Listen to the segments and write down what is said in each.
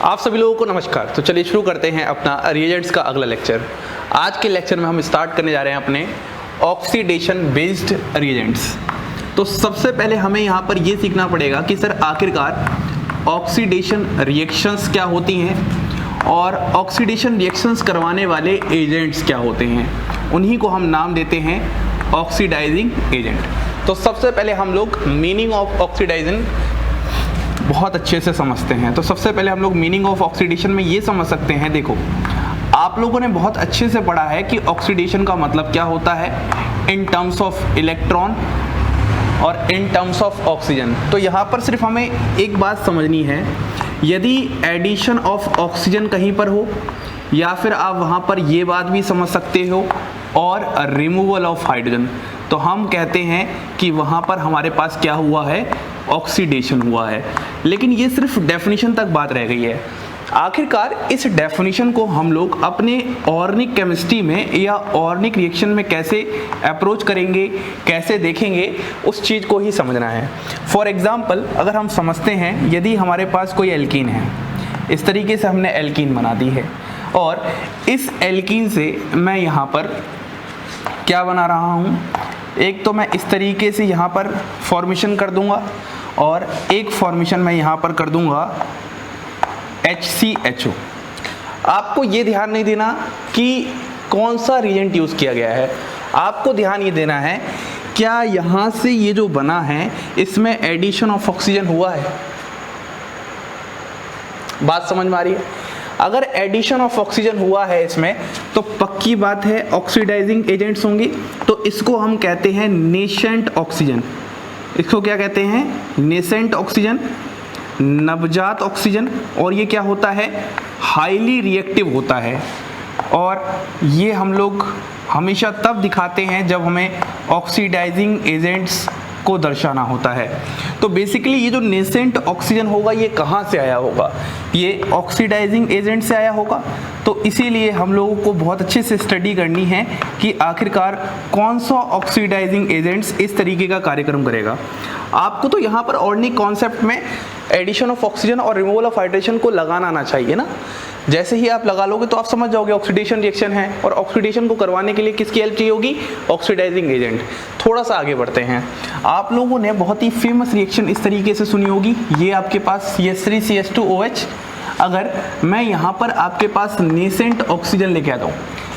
आप सभी लोगों को नमस्कार। तो चलिए शुरू करते हैं अपना रिएजेंट्स का अगला लेक्चर। आज के लेक्चर में हम स्टार्ट करने जा रहे हैं अपने ऑक्सीडेशन बेस्ड रिएजेंट्स। तो सबसे पहले हमें यहाँ पर ये सीखना पड़ेगा कि सर आखिरकार ऑक्सीडेशन रिएक्शंस क्या होती हैं और ऑक्सीडेशन रिएक्शंस करवाने वाले एजेंट्स क्या होते हैं। उन्हीं को हम नाम देते हैं ऑक्सीडाइजिंग एजेंट। तो सबसे पहले हम लोग मीनिंग ऑफ ऑक्सीडाइजिंग बहुत अच्छे से समझते हैं। तो सबसे पहले हम लोग मीनिंग ऑफ ऑक्सीडेशन में ये समझ सकते हैं। देखो, आप लोगों ने बहुत अच्छे से पढ़ा है कि ऑक्सीडेशन का मतलब क्या होता है इन टर्म्स ऑफ इलेक्ट्रॉन और इन टर्म्स ऑफ ऑक्सीजन। तो यहाँ पर सिर्फ हमें एक बात समझनी है, यदि एडिशन ऑफ ऑक्सीजन कहीं पर हो या फिर आप वहाँ पर ये बात भी समझ सकते हो और रिमूवल ऑफ हाइड्रोजन, तो हम कहते हैं कि वहाँ पर हमारे पास क्या हुआ है, ऑक्सीडेशन हुआ है। लेकिन ये सिर्फ डेफिनेशन तक बात रह गई है। आखिरकार इस डेफिनेशन को हम लोग अपने ऑर्गेनिक केमिस्ट्री में या ऑर्गेनिक रिएक्शन में कैसे अप्रोच करेंगे, कैसे देखेंगे, उस चीज़ को ही समझना है। फॉर एग्जाम्पल, अगर हम समझते हैं यदि हमारे पास कोई एल्कीन है, इस तरीके से हमने एल्कीन बना दी है और इस एल्कीन से मैं यहाँ पर क्या बना रहा हूँ, एक तो मैं इस तरीके से यहाँ पर फॉर्मेशन कर दूंगा और एक फॉर्मेशन मैं यहाँ पर कर दूंगा HCHO। आपको ये ध्यान नहीं देना कि कौन सा रिएजेंट यूज़ किया गया है, आपको ध्यान ये देना है क्या यहाँ से ये जो बना है इसमें एडिशन ऑफ ऑक्सीजन हुआ है। बात समझ में आ रही है? अगर एडिशन ऑफ ऑक्सीजन हुआ है इसमें तो पक्की बात है ऑक्सीडाइजिंग एजेंट्स होंगे। तो इसको हम कहते हैं नेसेंट ऑक्सीजन। इसको क्या कहते हैं? नेसेंट ऑक्सीजन, नवजात ऑक्सीजन। और ये क्या होता है? हाईली रिएक्टिव होता है। और ये हम लोग हमेशा तब दिखाते हैं जब हमें ऑक्सीडाइजिंग एजेंट्स को दर्शाना होता है। तो बेसिकली ये जो नेसेंट ऑक्सीजन होगा ये कहाँ से आया होगा? ये ऑक्सीडाइजिंग एजेंट से आया होगा। तो इसीलिए हम लोगों को बहुत अच्छे से स्टडी करनी है कि आखिरकार कौन सा ऑक्सीडाइजिंग एजेंट्स इस तरीके का कार्यक्रम करेगा। आपको तो यहाँ पर ऑर्गेनिक कॉन्सेप्ट में एडिशन ऑफ ऑक्सीजन और रिमूवल ऑफ हाइड्रोजन को लगाना आना चाहिए ना। जैसे ही आप लगा लोगे तो आप समझ जाओगे ऑक्सीडेशन रिएक्शन है और ऑक्सीडेशन को करवाने के लिए किसकी हेल्प चाहिए होगी? Oxidising agent. थोड़ा सा आगे बढ़ते हैं। आप लोगों ने बहुत ही फेमस रिएक्शन इस तरीके से सुनी होगी, ये आपके पास CH3CH2OH। अगर मैं यहाँ पर आपके पास नेसेंट ऑक्सीजन लेके आता हूँ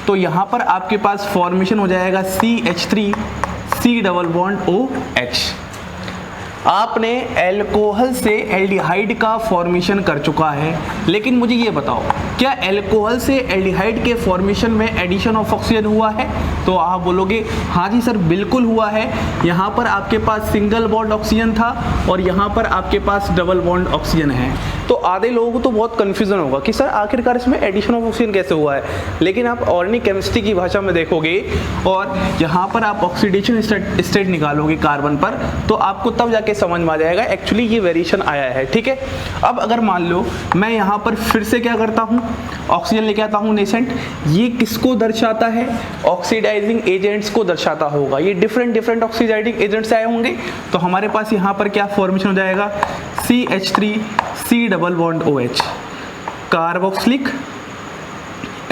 तो यहाँ पर आपके पास फॉर्मेशन हो जाएगा CH3C⋯OH। आपने एल्कोहल से एल्डिहाइड का फॉर्मेशन कर चुका है। लेकिन मुझे ये बताओ, क्या एल्कोहल से एल्डिहाइड के फॉर्मेशन में एडिशन ऑफ ऑक्सीजन हुआ है? तो आप बोलोगे हाँ जी सर बिल्कुल हुआ है। यहाँ पर आपके पास सिंगल बॉन्ड ऑक्सीजन था और यहाँ पर आपके पास डबल बॉन्ड ऑक्सीजन है। तो आधे लोगों को तो बहुत कन्फ्यूजन होगा कि सर आखिरकार इसमें एडिशन ऑफ ऑक्सीजन कैसे हुआ है। लेकिन आप ऑर्गेनिक केमिस्ट्री की भाषा में देखोगे और यहाँ पर आप ऑक्सीडेशन स्टेट निकालोगे कार्बन पर, तो आपको तब जाके समझ में आ जाएगा एक्चुअली ये वेरिएशन आया है। ठीक है, अब अगर मान लो मैं यहाँ पर फिर से क्या करता हूँ, ऑक्सीजन लेके आता हूँ नेसेंट, ये किसको दर्शाता है? ऑक्सीडाइजिंग एजेंट्स को दर्शाता होगा। ये डिफरेंट ऑक्सीडाइजिंग एजेंट्स आए होंगे। तो हमारे पास यहाँ पर क्या फॉर्मेशन हो जाएगा? CH3C⋯OH, carboxylic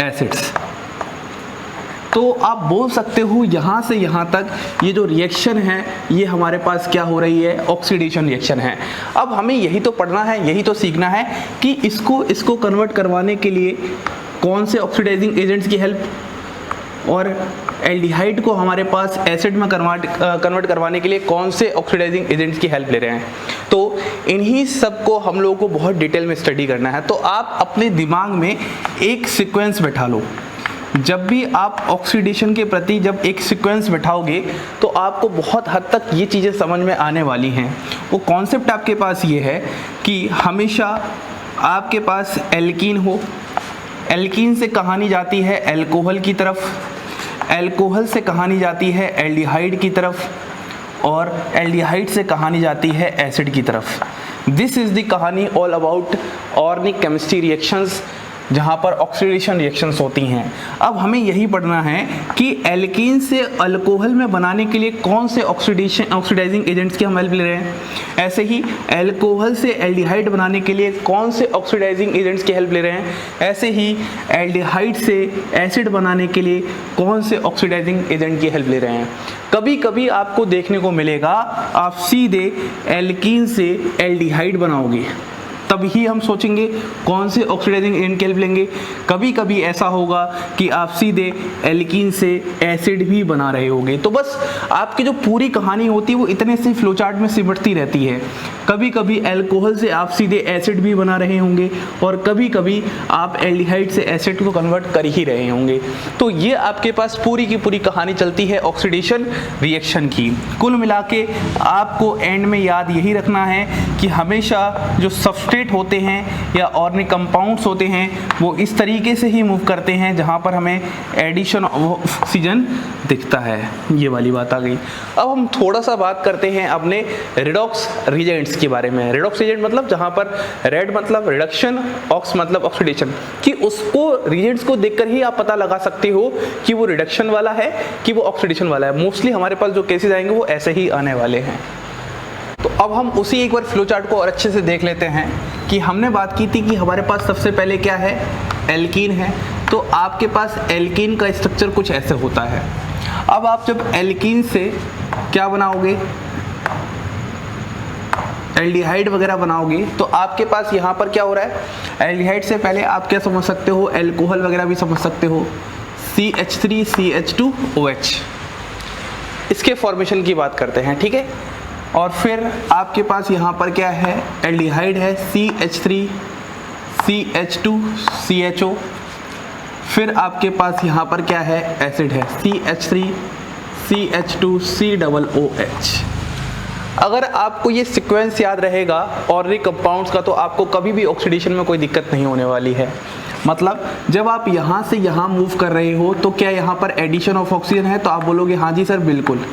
acids. तो आप बोल सकते हो यहाँ से यहाँ तक ये जो रिएक्शन है ये हमारे पास क्या हो रही है? ऑक्सीडेशन रिएक्शन है। अब हमें यही तो पढ़ना है, यही तो सीखना है कि इसको कन्वर्ट करवाने के लिए कौन से ऑक्सीडाइजिंग एजेंट्स की हेल्प, और एल्डिहाइड को हमारे पास एसिड में कन्वर्ट करवाने के लिए कौन से ऑक्सीडाइजिंग एजेंट्स की हेल्प ले रहे हैं। तो इन्हीं सब को हम लोगों को बहुत डिटेल में स्टडी करना है। तो आप अपने दिमाग में एक सीक्वेंस बैठा लो। जब भी आप ऑक्सीडेशन के प्रति जब एक सीक्वेंस बैठाओगे तो आपको बहुत हद तक ये चीज़ें समझ में आने वाली हैं। वो कॉन्सेप्ट आपके पास ये है कि हमेशा आपके पास एल्कीन हो, एल्कीन से कहानी जाती है एल्कोहल की तरफ, एल्कोहल से कहानी जाती है एल्डिहाइड की तरफ, और एल्डिहाइड से कहानी जाती है एसिड की तरफ। दिस इज़ द कहानी all about organic chemistry reactions जहाँ पर ऑक्सीडेशन रिएक्शंस होती हैं। अब हमें यही पढ़ना है कि एल्कीन से अल्कोहल में बनाने के लिए कौन से ऑक्सीडाइजिंग एजेंट्स की हम हेल्प ले रहे हैं, ऐसे ही एल्कोहल से एल्डिहाइड बनाने के लिए कौन से ऑक्सीडाइजिंग एजेंट्स की हेल्प ले रहे हैं, ऐसे ही एल्डिहाइड से एसिड बनाने के लिए कौन से ऑक्सीडाइजिंग एजेंट की हेल्प ले रहे हैं। कभी कभी आपको देखने को मिलेगा आप सीधे एल्कीन से एल्डिहाइड बनाओगे, तभी हम सोचेंगे कौन से ऑक्सीडाइजिंग एजेंट की हेल्प लेंगे। कभी कभी ऐसा होगा कि आप सीधे एल्कीन से एसिड भी बना रहे होंगे। तो बस आपकी जो पूरी कहानी होती है वो इतने से फ्लोचार्ट में सिमटती रहती है। कभी कभी एल्कोहल से आप सीधे एसिड भी बना रहे होंगे और कभी कभी आप एल्डिहाइड से एसिड को कन्वर्ट कर ही रहे होंगे। तो ये आपके पास पूरी की पूरी कहानी चलती है ऑक्सीडेशन रिएक्शन की। कुल मिला के आपको एंड में याद यही रखना है कि हमेशा जो सबस्ट्रेट होते हैं या ऑर्गेनिक कंपाउंड्स होते हैं वो इस तरीके से ही मूव करते हैं जहां पर हमें एडिशन ऑफ ऑक्सीजन दिखता है। ये वाली बात आ गई। अब हम थोड़ा सा बात करते हैं अपने रिडॉक्स रिएजेंट्स के बारे में। रिडॉक्स रिएजेंट मतलब जहां पर रेड मतलब रिडक्शन, ऑक्स मतलब ऑक्सीडेशन, कि उसको रिएजेंट्स को देखकर ही आप पता लगा सकते हो कि वो रिडक्शन वाला है कि वो ऑक्सीडेशन वाला है। मोस्टली हमारे पास जो केसेस आएंगे वो ऐसे ही आने वाले हैं। तो अब हम उसी एक बार फ्लो चार्ट को और अच्छे से देख लेते हैं कि हमने बात की थी कि हमारे पास सबसे पहले क्या है, एल्कीन है। तो आपके पास एल्कीन का स्ट्रक्चर कुछ ऐसे होता है। अब आप जब एल्कीन से क्या बनाओगे, एल्डिहाइड वगैरह बनाओगे, तो आपके पास यहाँ पर क्या हो रहा है, एल्डिहाइड से पहले आप क्या समझ सकते हो, एल्कोहल वगैरह भी समझ सकते हो, CH3 CH2OH, इसके फॉर्मेशन की बात करते हैं, ठीक है। और फिर आपके पास यहाँ पर क्या है, एल्डिहाइड है CH3 CH2 CHO, फिर आपके पास यहाँ पर क्या है, एसिड है CH3 CH2 COOH। अगर आपको ये सीक्वेंस याद रहेगा ऑर्गेनिक कंपाउंड्स का तो आपको कभी भी ऑक्सीडेशन में कोई दिक्कत नहीं होने वाली है। मतलब जब आप यहाँ से यहाँ मूव कर रहे हो तो क्या यहाँ पर एडिशन ऑफ ऑक्सीजन है, तो आप बोलोगे हाँ जी सर बिल्कुल,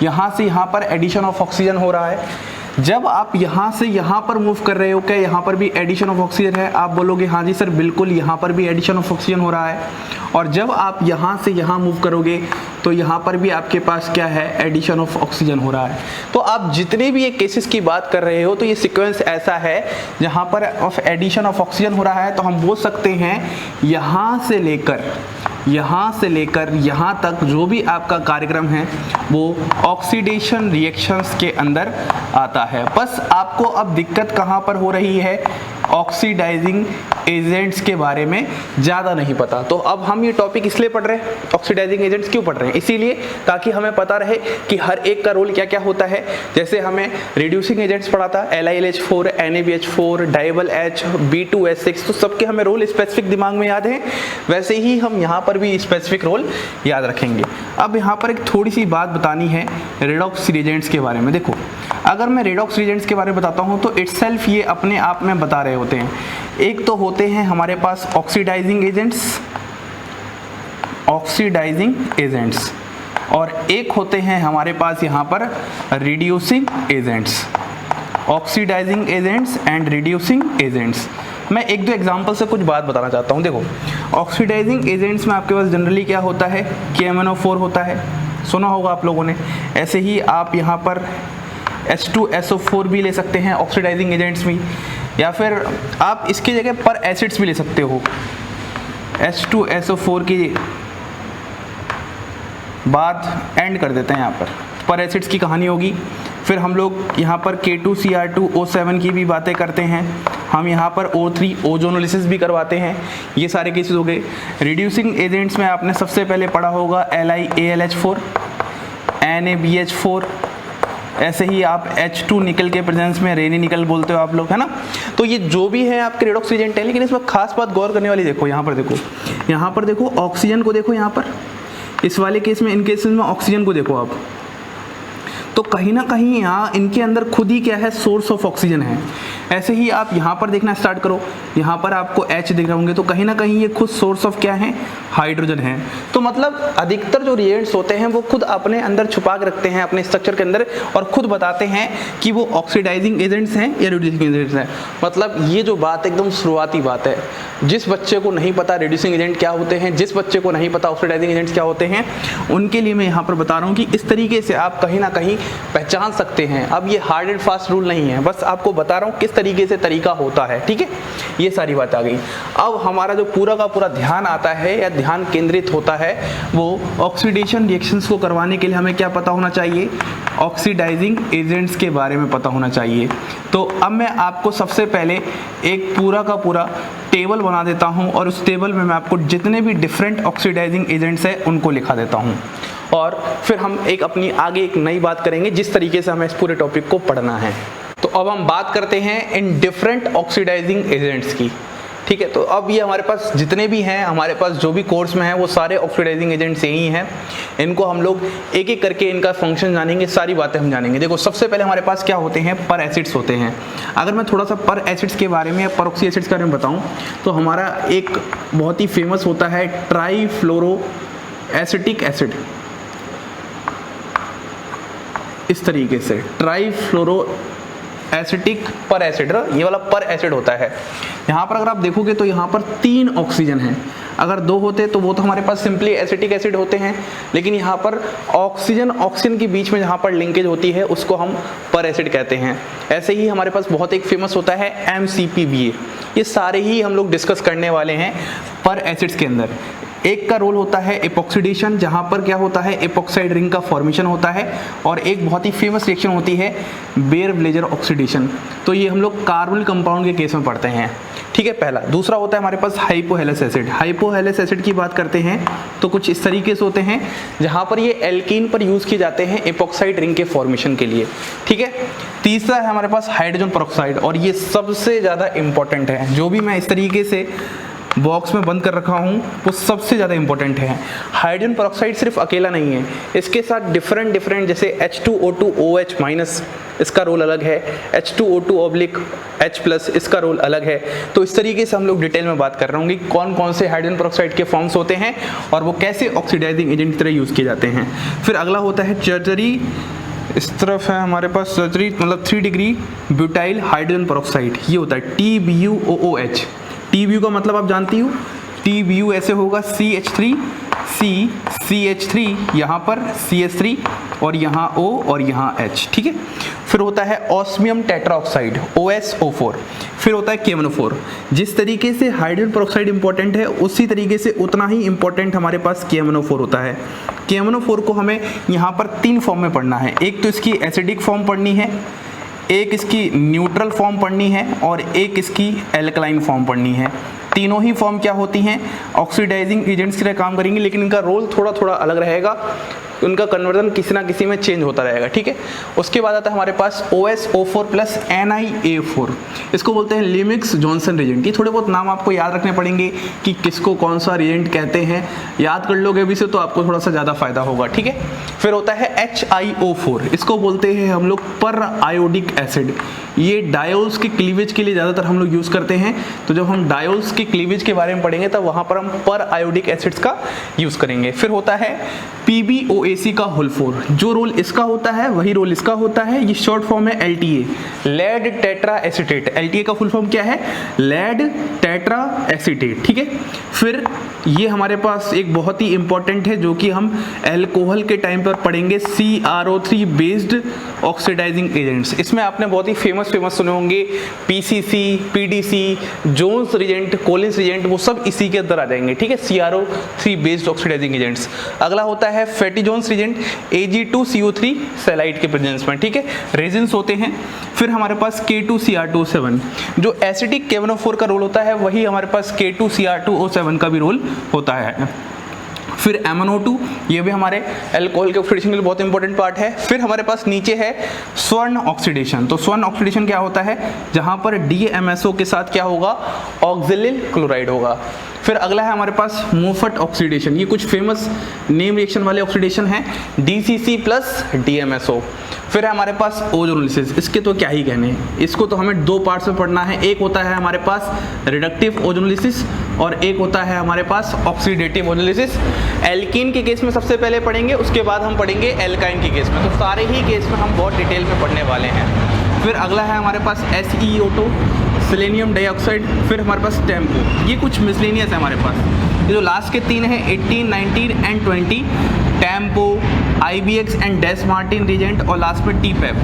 यहाँ से यहाँ पर एडिशन ऑफ ऑक्सीजन हो रहा है। जब आप यहाँ से यहाँ पर मूव कर रहे हो क्या यहाँ पर भी एडिशन ऑफ ऑक्सीजन है, आप बोलोगे हाँ जी सर बिल्कुल, यहाँ पर भी एडिशन ऑफ ऑक्सीजन हो रहा है। और जब आप यहाँ से यहाँ मूव करोगे तो यहाँ पर भी आपके पास क्या है, एडिशन ऑफ ऑक्सीजन हो रहा है। तो आप जितने भी ये केसेस की बात कर रहे हो तो ये सीक्वेंस ऐसा है जहाँ पर एडिशन ऑफ ऑक्सीजन हो रहा है। तो हम बोल सकते हैं यहाँ से लेकर यहाँ तक जो भी आपका कार्यक्रम है वो ऑक्सीडेशन रिएक्शंस के अंदर आता है। बस आपको अब दिक्कत कहाँ पर हो रही है, ऑक्सीडाइजिंग एजेंट्स के बारे में ज़्यादा नहीं पता। तो अब हम ये टॉपिक इसलिए पढ़ रहे हैं, ऑक्सीडाइजिंग एजेंट्स क्यों पढ़ रहे हैं, इसीलिए ताकि हमें पता रहे कि हर एक का रोल क्या क्या होता है। जैसे हमें रिड्यूसिंग एजेंट्स पढ़ा था, LiLH4, NaBH4, डाइबल H, B2S6, तो सबके हमें रोल स्पेसिफिक दिमाग में याद है, वैसे ही हम यहाँ पर भी स्पेसिफिक रोल याद रखेंगे। अब यहाँ पर एक थोड़ी सी बात बतानी है रेडॉक्स रिएजेंट्स के बारे में। देखो, अगर मैं रेडॉक्स रिएजेंट्स के बारे में बताता हूँ तो इटसेल्फ ये अपने आप में बता रहे होते हैं। एक तो होते हैं हमारे पास ऑक्सीडाइजिंग एजेंट्स, और एक होते हैं हमारे पास यहाँ पर reducing agents, oxidising agents and reducing agents. मैं एक दो एग्जांपल से कुछ बात बताना चाहता हूँ। देखो, ऑक्सीडाइजिंग एजेंट्स में आपके पास जनरली क्या होता है, KMnO4 होता है, सुना होगा आप लोगों ने। ऐसे ही आप यहाँ पर H2SO4 भी ले सकते हैं ऑक्सीडाइजिंग एजेंट्स में, या फिर आप इसकी जगह पर एसिड्स भी ले सकते हो। H2SO4 की बात एंड कर देते हैं, यहाँ पर एसिड्स की कहानी होगी। फिर हम लोग यहाँ पर K2Cr2O7 की भी बातें करते हैं, हम यहाँ पर O3 ओजोनोलिसिस भी करवाते हैं। ये सारे केसेस हो गए। रिड्यूसिंग एजेंट्स में आपने सबसे पहले पढ़ा होगा LiAlH4, NaBH4, ऐसे ही आप H2 निकल के प्रेजेंस में रेनी निकल बोलते हो आप लोग, है ना। तो ये जो भी है आपके रेडॉक्स एजेंट है, लेकिन इसमें खास बात गौर करने वाली, देखो यहाँ पर देखो ऑक्सीजन को देखो, यहाँ पर इस वाले केस में, इन केसेस में ऑक्सीजन को देखो आप, तो कहीं ना कहीं यहाँ इनके अंदर खुद ही क्या है, सोर्स ऑफ ऑक्सीजन है। ऐसे ही आप यहाँ पर देखना स्टार्ट करो, यहाँ पर आपको H दिख रहे होंगे, तो कहीं ना कहीं ये खुद सोर्स ऑफ क्या है, हाइड्रोजन है। तो मतलब अधिकतर जो रिएजेंट्स होते हैं वो खुद अपने अंदर छुपा के रखते हैं अपने स्ट्रक्चर के अंदर, और खुद बताते हैं कि वो ऑक्सीडाइजिंग एजेंट्स हैं या रिड्यूसिंग एजेंट्स हैं। मतलब ये जो बात एकदम शुरुआती बात है, जिस बच्चे को नहीं पता रिड्यूसिंग एजेंट क्या होते हैं, जिस बच्चे को नहीं पता ऑक्सीडाइजिंग एजेंट्स क्या होते हैं, उनके लिए मैं यहाँ पर बता रहा हूँ कि इस तरीके से आप कहीं ना कहीं पहचान सकते हैं। अब ये हार्ड एंड फास्ट रूल नहीं है, बस आपको बता रहा हूँ किस तरीके से तरीका होता है, ठीक है। ये सारी बात आ गई। अब हमारा जो पूरा का पूरा ध्यान आता है या ध्यान केंद्रित होता है वो ऑक्सीडेशन रिएक्शंस को करवाने के लिए हमें क्या पता होना चाहिए, ऑक्सीडाइजिंग एजेंट्स के बारे में पता होना चाहिए। तो अब मैं आपको सबसे पहले एक पूरा का पूरा टेबल बना देता हूं, और उस टेबल में मैं आपको जितने भी डिफरेंट ऑक्सीडाइजिंग एजेंट्स हैं उनको लिखा देता हूं, और फिर हम अपनी आगे एक नई बात करेंगे जिस तरीके से हमें इस पूरे टॉपिक को पढ़ना है। तो अब हम बात करते हैं इन डिफरेंट ऑक्सीडाइजिंग एजेंट्स की, ठीक है। तो अब ये हमारे पास जितने भी हैं, हमारे पास जो भी कोर्स में है वो सारे ऑक्सीडाइजिंग एजेंट्स यही हैं। इनको हम लोग एक एक करके इनका फंक्शन जानेंगे, सारी बातें हम जानेंगे। देखो सबसे पहले हमारे पास क्या होते हैं, पर एसिड्स होते हैं। अगर मैं थोड़ा सा पर एसिड्स के बारे में या परऑक्सी एसिड्स के बारे में बताऊं तो हमारा एक बहुत ही फेमस होता है ट्राईफ्लोरो एसिटिक एसिड। इस तरीके से ट्राईफ्लोरो एसिटिक पर एसिड, ये वाला पर एसिड होता है। यहाँ पर अगर आप देखोगे तो यहाँ पर 3 ऑक्सीजन हैं। अगर 2 होते तो वो तो हमारे पास सिंपली एसिटिक एसिड होते हैं, लेकिन यहाँ पर ऑक्सीजन के बीच में जहाँ पर लिंकेज होती है उसको हम पर एसिड कहते हैं। ऐसे ही हमारे पास बहुत एक फेमस होता है MCPBA। ये सारे ही हम लोग डिस्कस करने वाले हैं पर एसिड्स के अंदर। एक का रोल होता है एपॉक्सीडेशन, जहाँ पर क्या होता है, एपॉक्साइड रिंग का फॉर्मेशन होता है, और एक बहुत ही फेमस रिएक्शन होती है बेयर-ब्लेजर ऑक्सीडेशन। तो ये हम लोग कार्बोनिल कंपाउंड के केस में पढ़ते हैं, ठीक है, पहला। दूसरा होता है हमारे पास हाइपोहेलस एसिड। हाइपोहेलस एसिड की बात करते हैं तो कुछ इस तरीके से होते हैं, जहाँ पर ये एल्कीन पर यूज किए जाते हैं एपॉक्साइड रिंग के फॉर्मेशन के लिए, ठीक है। तीसरा है हमारे पास हाइड्रोजन पेरोक्साइड, और ये सबसे ज़्यादा इंपॉर्टेंट है। जो भी मैं इस तरीके से बॉक्स में बंद कर रखा हूँ वो सबसे ज़्यादा इंपॉर्टेंट है। हाइड्रोजन पेरोक्साइड सिर्फ अकेला नहीं है, इसके साथ डिफरेंट जैसे H2O2OH- इसका रोल अलग है, H2O2/H+, इसका रोल अलग है। तो इस तरीके से हम लोग डिटेल में बात कर रहे होंगे कौन कौन से हाइड्रोजन पेरोक्साइड के फॉर्म्स होते हैं और वो कैसे ऑक्सीडाइजिंग एजेंट की तरह यूज़ किए जाते हैं। फिर अगला होता है टर्शरी, इस तरफ है हमारे पास टर्शरी मतलब 3 डिग्री ब्यूटाइल हाइड्रोजन पेरोक्साइड, ये होता है TBuOOH। TBu का मतलब आप जानती हो, TBu ऐसे होगा CH3, यहाँ पर CH3 और यहाँ O और यहाँ H, ठीक है। फिर होता है ऑस्मियम टेट्राऑक्साइड OSO4। फिर होता है KMNO4। जिस तरीके से हाइड्रोजन पेरोक्साइड इंपॉर्टेंट है उसी तरीके से उतना ही इंपॉर्टेंट हमारे पास KMNO4 होता है। KMNO4 को हमें यहाँ पर 3 फॉर्म में पढ़ना है। एक तो इसकी एसिडिक फॉर्म पढ़नी है, एक इसकी न्यूट्रल फॉर्म पढ़नी है, और एक इसकी एल्कलाइन फॉर्म पढ़नी है। तीनों ही फॉर्म क्या होती हैं, ऑक्सीडाइजिंग एजेंट्स की तरह काम करेंगी, लेकिन इनका रोल थोड़ा थोड़ा अलग रहेगा, उनका कन्वर्जन किसी ना किसी में चेंज होता रहेगा, ठीक है। उसके बाद आता है हमारे पास OSO4 प्लस NiA4, इसको बोलते हैं लिमिक्स जॉनसन रिएजेंट। ये थोड़े बहुत नाम आपको याद रखने पड़ेंगे कि किसको कौन सा रिएजेंट कहते हैं, याद कर लोगे अभी से तो आपको थोड़ा सा ज़्यादा फायदा होगा, ठीक है। फिर होता है HiO4, इसको बोलते हैं हम लोग पर आयोडिक एसिड। ये डायोल्स के क्लीवेज के लिए ज़्यादातर हम लोग यूज़ करते हैं, तो जब हम डायोल्स के क्लीवेज के बारे में पढ़ेंगे तब वहाँ पर हम पर आयोडिक एसिड्स का यूज़ करेंगे। फिर होता है PbOAC का होल 4, जो रोल इसका होता है वही रोल इसका होता है। ये शॉर्ट फॉर्म है LTA, lead tetra acetate. LTA का फुल फॉर्म क्या है, लेड टेट्रा एसीटेट, ठीक है। फिर ये हमारे पास एक बहुत ही इंपॉर्टेंट है जो कि हम एल्कोहल के टाइम पर पढ़ेंगे, CrO3 बेस्ड ऑक्सीडाइजिंग एजेंट्स। इसमें आपने बहुत ही फेमस सुने होंगे, PCC, PDC, Jones reagent, Collins reagent, वो सब इसी के अंदर आ जाएंगे, ठीक है, CrO3 बेस्ड ऑक्सीडाइजिंग एजेंट्स। अगला होता है Fetizon's reagent Ag2CO3 celite के प्रेजेंस में, ठीक है, रेजिन्स होते हैं। फिर हमारे पास K2Cr2O7, जो एसिडिक KMNO4 का रोल होता है वही हमारे पास K2Cr2O7 का भी रोल होता है। फिर MnO2, ये भी हमारे एल्कोहल के ऑक्सीडेशन के लिए बहुत इंपॉर्टेंट पार्ट है। फिर हमारे पास नीचे है स्वर्ण ऑक्सीडेशन। तो स्वर्ण ऑक्सीडेशन क्या होता है, जहां पर DMSO के साथ क्या होगा, ऑक्सिलिल क्लोराइड होगा। फिर अगला है हमारे पास मोफट ऑक्सीडेशन, ये कुछ फेमस नेम रिएक्शन वाले ऑक्सीडेशन हैं, DCC प्लस DMSO। फिर है हमारे पास ओजोनोलिसिस, इसके तो क्या ही कहने, इसको तो हमें दो पार्ट्स में पढ़ना है। एक होता है हमारे पास रिडक्टिव ओजोनोलिसिस और एक होता है हमारे पास ऑक्सीडेटिव ओजोनोलिसिस। एल्कीन के केस में सबसे पहले पढ़ेंगे, उसके बाद हम पढ़ेंगे एल्काइन के केस में। तो सारे ही केस में हम बहुत डिटेल में पढ़ने वाले हैं। फिर अगला है हमारे पास SeO2, सेलेनियम डाइऑक्साइड, फिर हमारे पास टेम्पो, ये कुछ मिसलेनियस है हमारे पास। ये जो लास्ट के तीन हैं 18, 19 एंड 20, TEMPO, IBX and Dess Martin reagent और लास्ट में TPEP,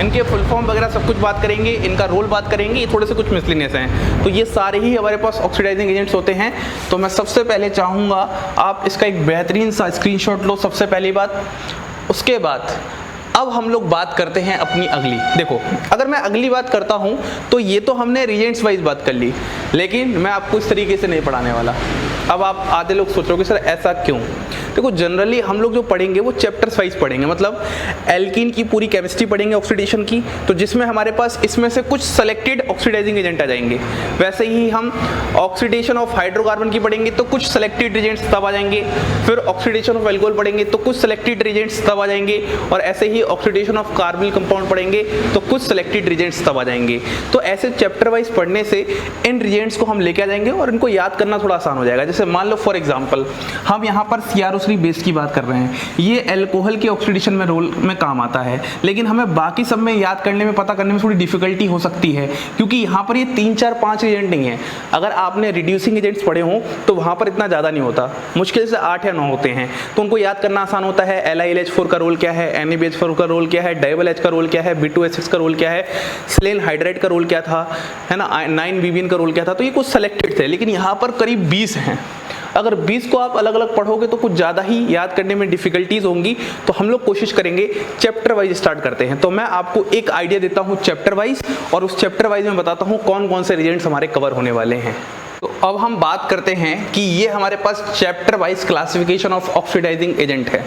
इनके फुल फॉर्म वगैरह सब कुछ बात करेंगे, इनका रोल बात करेंगे, ये थोड़े से कुछ मिसलेनियस हैं। तो ये सारे ही हमारे पास ऑक्सीडाइजिंग एजेंट्स होते हैं। तो मैं सबसे पहले चाहूँगा आप इसका एक बेहतरीन सा स्क्रीनशॉट लो, सबसे पहली बात। उसके बाद अब हम लोग बात करते हैं अपनी अगली। देखो, अगर मैं अगली बात करता हूं तो ये तो हमने रिएजेंट्स वाइज बात कर ली, लेकिन मैं आपको इस तरीके से नहीं पढ़ाने वाला। अब आप आधे लोग सोचोगे सर ऐसा क्यों? देखो, जनरली हम लोग जो पढ़ेंगे वो चैप्टर्स वाइज पढ़ेंगे, मतलब एल्कीन की पूरी केमिस्ट्री पढ़ेंगे ऑक्सीडेशन की, तो जिसमें हमारे पास इसमें से कुछ सेलेक्टेड ऑक्सीडाइजिंग एजेंट आ जाएंगे। वैसे ही हम ऑक्सीडेशन ऑफ हाइड्रोकार्बन की पढ़ेंगे तो कुछ सेलेक्टेड रिएजेंट्स तब आ जाएंगे। फिर ऑक्सीडेशन ऑफ एल्कोहल पढ़ेंगे तो कुछ सेलेक्टेड रिएजेंट्स तब आ जाएंगे। और ऐसे ही ऑक्सीडेशन ऑफ कार्बोनिल कंपाउंड पढ़ेंगे तो कुछ सेलेक्टेड रिएजेंट्स तब आ जाएंगे। तो ऐसे चैप्टर वाइज पढ़ने से इन रिएजेंट्स को हम लेके आ जाएंगे और इनको याद करना थोड़ा आसान हो जाएगा। जैसे मान लो फॉर एग्जांपल हम यहाँ पर CrO3 बेस की बात कर रहे हैं, ये अल्कोहल के ऑक्सीडेशन में रोल में काम आता है, लेकिन हमें बाकी सब में याद करने में, पता करने में थोड़ी डिफिकल्टी हो सकती है, क्योंकि यहाँ पर ये 3, 4, 5 एजेंट नहीं है। अगर आपने रिड्यूसिंग एजेंट्स पढ़े हों तो वहाँ पर इतना ज़्यादा नहीं होता, मुश्किल से 8 या 9 होते हैं, तो उनको याद करना आसान होता है। LiLH4 का रोल क्या है, NaBH4 का रोल क्या है, DiBH का रोल क्या है, B2H6 का रोल क्या है, सेलेन हाइड्राइड का रोल क्या था, है ना, 9-BBN का रोल क्या था। तो ये कुछ सेलेक्टेड थे, लेकिन यहाँ पर करीब 20 हैं। अगर 20 को आप अलग अलग पढ़ोगे तो कुछ ज़्यादा ही याद करने में डिफिकल्टीज होंगी। तो हम लोग कोशिश करेंगे चैप्टर वाइज स्टार्ट करते हैं। तो मैं आपको एक आइडिया देता हूँ चैप्टर वाइज, और उस चैप्टर वाइज में बताता हूँ कौन कौन से रिएजेंट्स हमारे कवर होने वाले हैं। तो अब हम बात करते हैं कि ये हमारे पास chapter wise classification of oxidising agent है।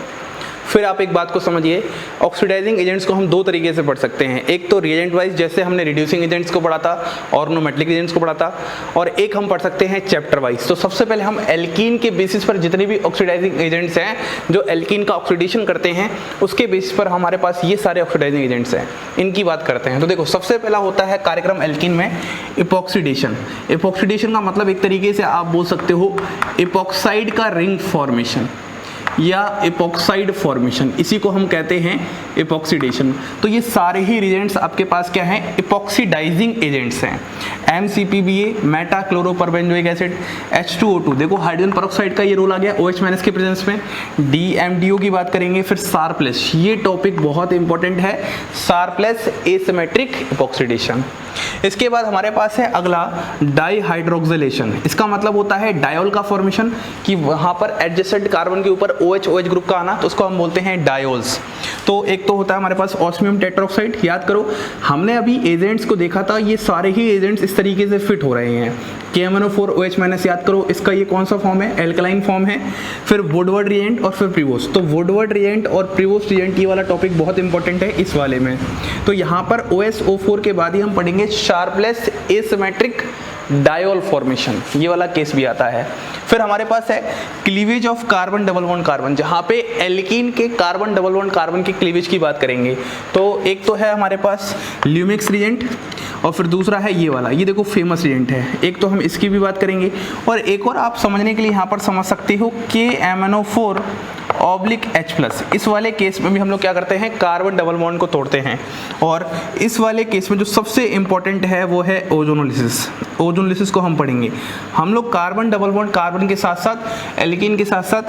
फिर आप एक बात को समझिए, ऑक्सीडाइजिंग एजेंट्स को हम दो तरीके से पढ़ सकते हैं। एक तो रिएजेंट वाइज, जैसे हमने रिड्यूसिंग एजेंट्स को पढ़ा था, ऑर्गेनोमेटेलिक एजेंट्स को पढ़ा था, और एक हम पढ़ सकते हैं चैप्टर वाइज। तो सबसे पहले हम एल्कीन के बेसिस पर जितने भी ऑक्सीडाइजिंग एजेंट्स हैं जो एल्कीन का ऑक्सीडेशन करते हैं, उसके बेसिस पर हमारे पास ये सारे ऑक्सीडाइजिंग एजेंट्स हैं, इनकी बात करते हैं। तो देखो, सबसे पहला होता है कार्यक्रम एल्कीन में इपॉक्सीडेशन। इपॉक्सीडेशन का मतलब एक तरीके से आप बोल सकते हो इपॉक्साइड का रिंग फॉर्मेशन या इपॉक्साइड फॉर्मेशन, इसी को हम कहते हैं इपॉक्सीडेशन। तो ये सारे ही रिएजेंट्स आपके पास क्या हैं, इपॉक्सीडाइजिंग एजेंट्स हैं। MCPBA, मेटा क्लोरोपरबेंजोइक एसिड, H2O2, देखो हाइड्रोजन पेरोक्साइड का ये रोल आ गया OH- के प्रेजेंस में। DMDO की बात करेंगे। फिर शार्पलेस, ये टॉपिक बहुत इंपॉर्टेंट है, शार्पलेस एसिमेट्रिक इपॉक्सीडेशन। इसके बाद हमारे पास है अगला डाईहाइड्रोक्सिलेशन। इसका मतलब होता है डायोल का फॉर्मेशन, कि वहां पर एडजेसेंट कार्बन के ऊपर OH ग्रुप का आना, तो उसको हम बोलते हैं डायोल्स। तो एक तो होता है हमारे पास ऑस्मियम टेट्राऑक्साइड। याद करो, हमने अभी एजेंट्स को देखा था, ये सारे ही एजेंट्स इस तरीके से फिट हो रहे हैं। KMnO4OH-, याद करो इसका ये कौन सा फॉर्म है, एल्कलाइन फॉर्म है। फिर वुडवर्ड रिएजेंट और फिर प्रीवोस्ट। तो वुडवर्ड रिएजेंट और प्रीवोस्ट रिएजेंट, ये वाला टॉपिक बहुत इंपॉर्टेंट है इस वाले में। तो यहाँ पर OSO4 के बाद ही हम पढ़ेंगे शार्पलेस एसिमेट्रिक डायोल फॉर्मेशन, ये वाला केस भी आता है। फिर हमारे पास है cleavage of carbon double bond carbon, जहाँ पे एल्कीन के कार्बन डबल बॉन्ड कार्बन के क्लीवेज की बात करेंगे। तो एक तो है हमारे पास ल्यूमिक्स रिएजेंट, और फिर दूसरा है ये वाला, ये देखो फेमस रिएजेंट है। एक तो हम इसकी भी बात करेंगे, और एक और आप समझने के लिए यहाँ पर समझ सकते हो KMnO4/H+। इस वाले केस में भी हम लोग क्या करते हैं, कार्बन डबल बॉन्ड को तोड़ते हैं। और इस वाले केस में जो सबसे इंपॉर्टेंट है वो है ओजोनोलिसिस। ओजोनोलिसिस को हम पढ़ेंगे। हम लोग कार्बन डबल बॉन्ड कार्बन के साथ साथ एल्कीन के साथ साथ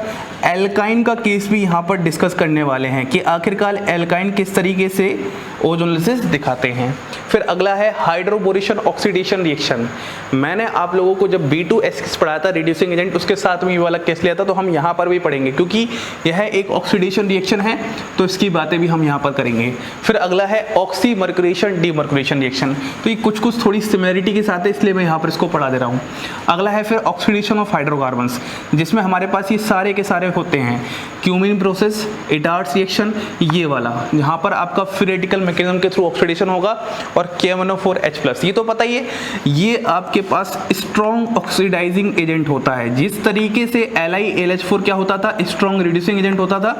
एल्काइन का केस भी यहाँ पर डिस्कस करने वाले हैं, कि आखिरकार एल्काइन किस तरीके से ओजोनोलिसिस दिखाते हैं। फिर अगला है हाइड्रोबोरेशन ऑक्सीडेशन रिएक्शन। मैंने आप लोगों को जब B2H6 पढ़ाया था रिड्यूसिंग एजेंट, उसके साथ में ये वाला केस लिया था, तो हम यहाँ पर भी पढ़ेंगे, क्योंकि यह एक ऑक्सीडेशन रिएक्शन है, तो इसकी बातें भी हम यहाँ पर करेंगे। फिर अगला है ऑक्सीमर्क्यूरेशन डीमर्क्यूरेशन रिएक्शन। तो ये कुछ थोड़ी सिमिलरिटी के साथ है, इसलिए मैं यहाँ पर इसको पढ़ा दे रहा हूँ। अगला है फिर ऑक्सीडेशन ऑफ हाइड्रोकार्बन्स, जिसमें हमारे पास ये सारे के सारे होते हैं क्यूमिन प्रोसेस, इटार्ड्स रिएक्शन, ये वाला यहाँ पर आपका फ्री मैकेनिज्म के थ्रू ऑक्सीडेशन होगा, और KMnO4H+, ये तो पता ही है, ये आपके पास स्ट्रॉन्ग ऑक्सीडाइजिंग एजेंट होता है। जिस तरीके से LiAlH4 क्या होता था, स्ट्रॉन्ग रिड्यूसिंग एजेंट होता था,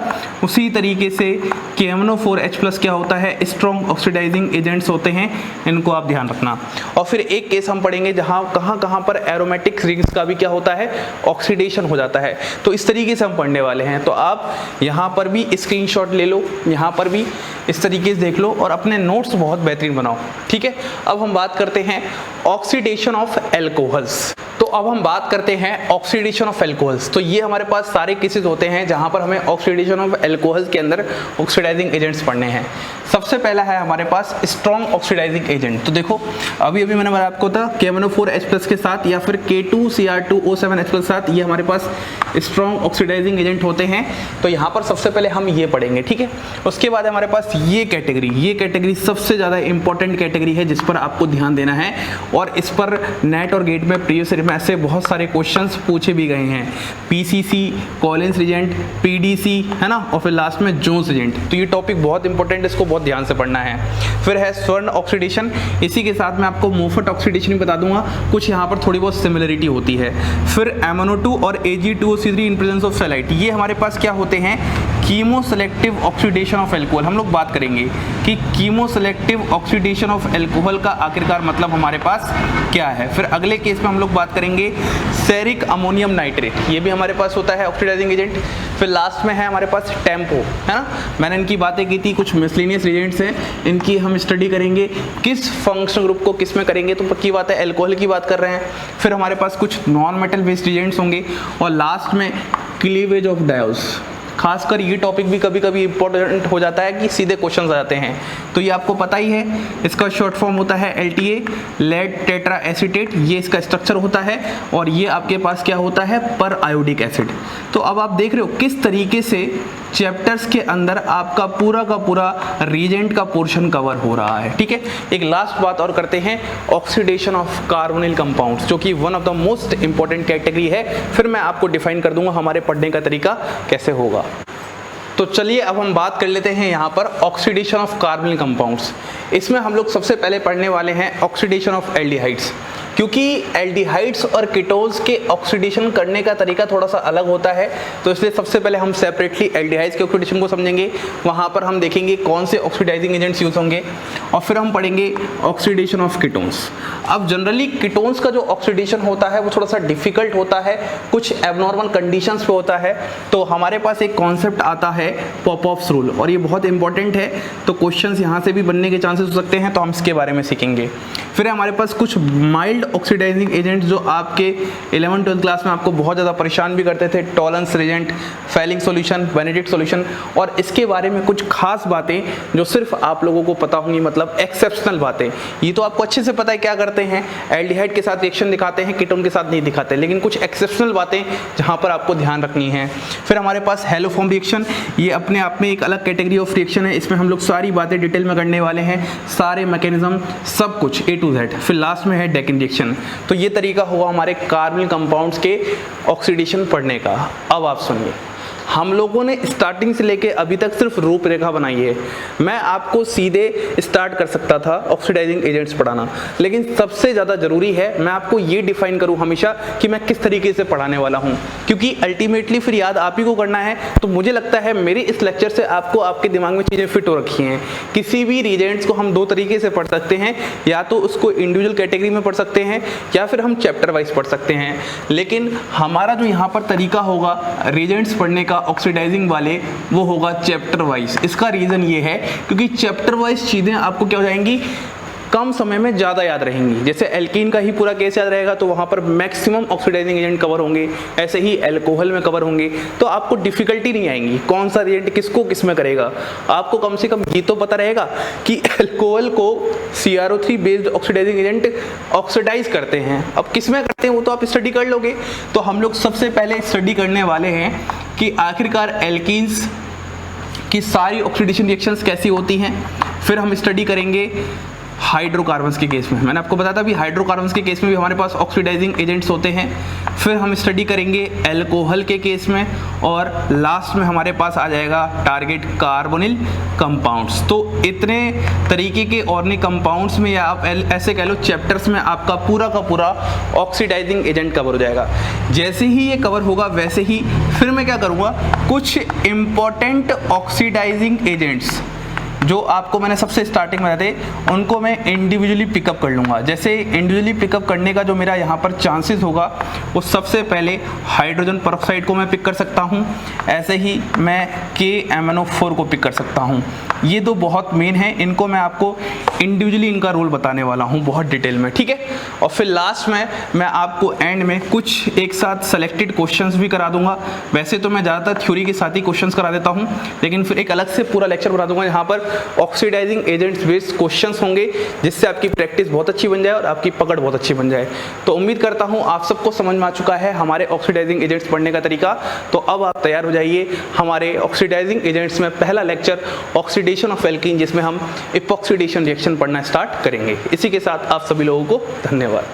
उसी तरीके से KMnO4H+ क्या होता है, स्ट्रॉन्ग ऑक्सीडाइजिंग एजेंट्स होते हैं। इनको आप ध्यान रखना। और फिर एक केस हम पढ़ेंगे जहाँ कहाँ पर एरोमेटिक रिंग्स का भी क्या होता है, ऑक्सीडेशन हो जाता है। तो इस तरीके से हम पढ़ने वाले हैं। तो आप यहाँ पर भी स्क्रीनशॉट ले लो, यहाँ पर भी इस तरीके से देख लो, और अपने नोट्स बहुत बेहतरीन बनाओ, ठीक है। अब हम बात करते हैं ऑक्सीडेशन ऑफ एल्कोहल्स। तो अब हम बात करते हैं ऑक्सीडेशन ऑफ एल्कोहल्स। तो ये हमारे पास सारे केसेस होते हैं जहां पर हमें ऑक्सीडेशन ऑफ एल्कोहल्स के अंदर ऑक्सीडाइजिंग एजेंट्स पढ़ने हैं। सबसे पहला है हमारे पास स्ट्रॉन्ग ऑक्सीडाइजिंग एजेंट। तो देखो अभी मैंने बताया आपको था KMnO4H+ के साथ या फिर K2Cr2O7H+ के साथ, ये हमारे पास स्ट्रॉन्ग ऑक्सीडाइजिंग एजेंट होते हैं। तो यहाँ पर सबसे पहले हम ये पढ़ेंगे, ठीक है। उसके बाद हमारे पास ये कैटेगरी सबसे ज़्यादा इंपॉर्टेंट कैटेगरी है जिस पर आपको ध्यान देना है, और इस पर नेट और गेट में प्रीवियस ईयर में ऐसे बहुत सारे क्वेश्चंस पूछे भी गए हैं। PCC, कॉलिन्स रिजेंट, PDC, है ना, और फिर लास्ट में जोन्स रिजेंट। तो ये टॉपिक बहुत इंपॉर्टेंट, इसको बहुत ध्यान से पढ़ना है। फिर है स्वर्ण ऑक्सीडेशन, इसी के साथ मैं आपको मोफट ऑक्सीडेशन भी बता दूंगा, कुछ यहाँ पर थोड़ी बहुत सिमिलरिटी होती है। फिर MnO2 और Ag2O3 in presence of Celite, ये हमारे पास क्या होते हैं, chemo selective oxidation of alcohol. हम लोग बात करेंगे कि chemo selective oxidation of alcohol का आखिरकार मतलब हमारे पास क्या है। फिर अगले केस में हम लोग बात करेंगे सेरिक अमोनियम नाइट्रेट, ये भी हमारे पास होता है ऑक्सीडाइजिंग एजेंट। फिर लास्ट में है हमारे पास टेम्पो, है ना, मैंने इनकी बातें की थी, कुछ मिसलेनियस रिजेंट्स हैं, इनकी हम स्टडी करेंगे किस फंक्शनल ग्रुप को किस में करेंगे। तो पक्की बात है एल्कोहल की बात कर रहे हैं। फिर हमारे पास कुछ नॉन मेटल बेस्ड रिजेंट्स होंगे, और लास्ट में क्लीवेज ऑफ डायोज। खासकर ये टॉपिक भी कभी कभी इंपॉर्टेंट हो जाता है कि सीधे क्वेश्चंस आ जाते हैं। तो ये आपको पता ही है, इसका शॉर्ट फॉर्म होता है LTA, लेड टेट्रा एसीटेट, ये इसका स्ट्रक्चर होता है, और ये आपके पास क्या होता है, पर आयोडिक एसिड। तो अब आप देख रहे हो किस तरीके से चैप्टर्स के अंदर आपका पूरा का पूरा रीजेंट का पोर्शन कवर हो रहा है, ठीक है। एक लास्ट बात और करते हैं, ऑक्सीडेशन ऑफ कार्बोनिल कंपाउंड्स, जो कि one of the most important category है। फिर मैं आपको डिफाइन कर दूंगा हमारे पढ़ने का तरीका कैसे होगा। तो चलिए अब हम बात कर लेते हैं यहाँ पर ऑक्सीडेशन ऑफ कार्बोनिल कंपाउंड्स। इसमें हम लोग सबसे पहले पढ़ने वाले हैं ऑक्सीडेशन ऑफ एल्डिहाइड्स, क्योंकि एल्डिहाइड्स और कीटोन्स के ऑक्सीडेशन करने का तरीका थोड़ा सा अलग होता है। तो इसलिए सबसे पहले हम सेपरेटली एल्डिहाइड्स के ऑक्सीडेशन को समझेंगे, वहाँ पर हम देखेंगे कौन से ऑक्सीडाइजिंग एजेंट्स यूज होंगे, और फिर हम पढ़ेंगे ऑक्सीडेशन ऑफ कीटोन्स। अब जनरली कीटोन्स का जो ऑक्सीडेशन होता है वो थोड़ा सा डिफिकल्ट होता है, कुछ एबनॉर्मल कंडीशंस पे होता है। तो हमारे पास एक कॉन्सेप्ट आता है पॉपऑफ्स रूल, और ये बहुत इंपॉर्टेंट है। तो क्वेश्चंस यहाँ से भी बनने के चांसेस हो सकते हैं, तो हम इसके बारे में सीखेंगे। फिर हमारे पास कुछ माइल्ड ऑक्सीडाइजिंग एजेंट जो आपके 11th-12th क्लास में आपको बहुत ज़्यादा परेशान भी करते थे, Tollens reagent, Fehling solution, Benedict solution. और इसके बारे में कुछ खास बातें जो सिर्फ आप लोगों को पता होंगी, मतलब एक्सेप्शनल बातें। ये तो आपको अच्छे से पता है क्या करते हैं, एल्डिहाइड के साथ रिएक्शन दिखाते हैं, कीटोन के साथ नहीं दिखाते, लेकिन कुछ एक्सेप्शनल बातें जहाँ पर आपको ध्यान रखनी है। फिर हमारे पास हैलोफॉर्म रिएक्शन, ये अपने आप में एक अलग कैटेगरी ऑफ रिएक्शन है, इसमें हम लोग सारी बातें डिटेल में करने वाले हैं, सारे मैकेनिज्म सब कुछ A to Z। फिर लास्ट में है डेकिन रिएक्शन। तो ये तरीका हुआ हमारे कार्बोनिल कंपाउंड्स के ऑक्सीडेशन पढ़ने का। अब आप सुनिए, हम लोगों ने स्टार्टिंग से लेके अभी तक सिर्फ रूपरेखा बनाई है। मैं आपको सीधे स्टार्ट कर सकता था ऑक्सीडाइजिंग एजेंट्स पढ़ाना, लेकिन सबसे ज़्यादा ज़रूरी है मैं आपको ये डिफाइन करूँ हमेशा कि मैं किस तरीके से पढ़ाने वाला हूँ, क्योंकि अल्टीमेटली फिर याद आप ही को करना है। तो मुझे लगता है मेरे इस लेक्चर से आपको आपके दिमाग में चीज़ें फिट हो रखी हैं। किसी भी रिजेंट्स को हम दो तरीके से पढ़ सकते हैं, या तो उसको इंडिविजुअल कैटेगरी में पढ़ सकते हैं, या फिर हम चैप्टर वाइज पढ़ सकते हैं। लेकिन हमारा जो यहाँ पर तरीका होगा रिजेंट्स पढ़ने का ऑक्सीडाइजिंग वाले, वो होगा चैप्टर वाइज। इसका रीजन ये है क्योंकि चैप्टर वाइज चीजें आपको क्या हो जाएंगी, कम समय में ज़्यादा याद रहेंगी। जैसे एल्कीन का ही पूरा केस याद रहेगा तो वहाँ पर मैक्सिमम ऑक्सीडाइजिंग एजेंट कवर होंगे, ऐसे ही एल्कोहल में कवर होंगे, तो आपको डिफिकल्टी नहीं आएंगी कौन सा रिएजेंट किसको किस में करेगा। आपको कम से कम ये तो पता रहेगा कि एल्कोहल को CrO3 based oxidising agent oxidise करते हैं। अब किस में करते हैं वो तो आप स्टडी कर लोगे। तो हम लोग सबसे पहले स्टडी करने वाले हैं कि आखिरकार एल्कीन्स की सारी ऑक्सीडेशन रिएक्शंस कैसी होती हैं। फिर हम स्टडी करेंगे हाइड्रोकार्बन्स के केस में। मैंने आपको बताया था भी हाइड्रोकार्बन्स के केस में भी हमारे पास ऑक्सीडाइजिंग एजेंट्स होते हैं। फिर हम स्टडी करेंगे अल्कोहल के केस में, और लास्ट में हमारे पास आ जाएगा टारगेट कार्बोनिल कंपाउंड्स। तो इतने तरीके के ऑर्गेनिक कंपाउंड्स में, या आप ऐसे कह लो चैप्टर्स में, आपका पूरा का पूरा ऑक्सीडाइजिंग एजेंट कवर हो जाएगा। जैसे ही ये कवर होगा वैसे ही फिर मैं क्या करूँगा, कुछ इंपॉर्टेंट ऑक्सीडाइजिंग एजेंट्स जो आपको मैंने सबसे स्टार्टिंग में बताए उनको मैं इंडिविजुअली पिकअप कर लूँगा। जैसे इंडिविजुअली पिकअप करने का जो मेरा यहाँ पर चांसेस होगा, वो सबसे पहले हाइड्रोजन परऑक्साइड को मैं पिक कर सकता हूँ, ऐसे ही मैं KMnO4 को पिक कर सकता हूँ। ये दो बहुत मेन हैं, इनको मैं आपको इंडिविजुअली इनका रोल बताने वाला हूँ बहुत डिटेल में, ठीक है। और फिर लास्ट में मैं आपको एंड में कुछ एक साथ सेलेक्टेड क्वेश्चंस भी करा दूंगा। वैसे तो मैं ज़्यादातर थ्योरी के साथ ही क्वेश्चंस करा देता हूँ, लेकिन फिर एक अलग से पूरा लेक्चर बना दूंगा यहाँ पर ऑक्सीडाइजिंग एजेंट्स बेस्ड क्वेश्चंस होंगे, जिससे आपकी प्रैक्टिस बहुत अच्छी बन जाए और आपकी पकड़ बहुत अच्छी बन जाए। तो उम्मीद करता हूँ आप सबको समझ में आ चुका है हमारे ऑक्सीडाइजिंग एजेंट्स पढ़ने का तरीका। तो अब आप तैयार हो जाइए हमारे ऑक्सीडाइजिंग एजेंट्स में पहला लेक्चर ऑक्सीडेशन ऑफ एल्कीन, जिसमें हम इपॉक्सीडेशन रिएक्शन पढ़ना स्टार्ट करेंगे। इसी के साथ आप सभी लोगों को धन्यवाद।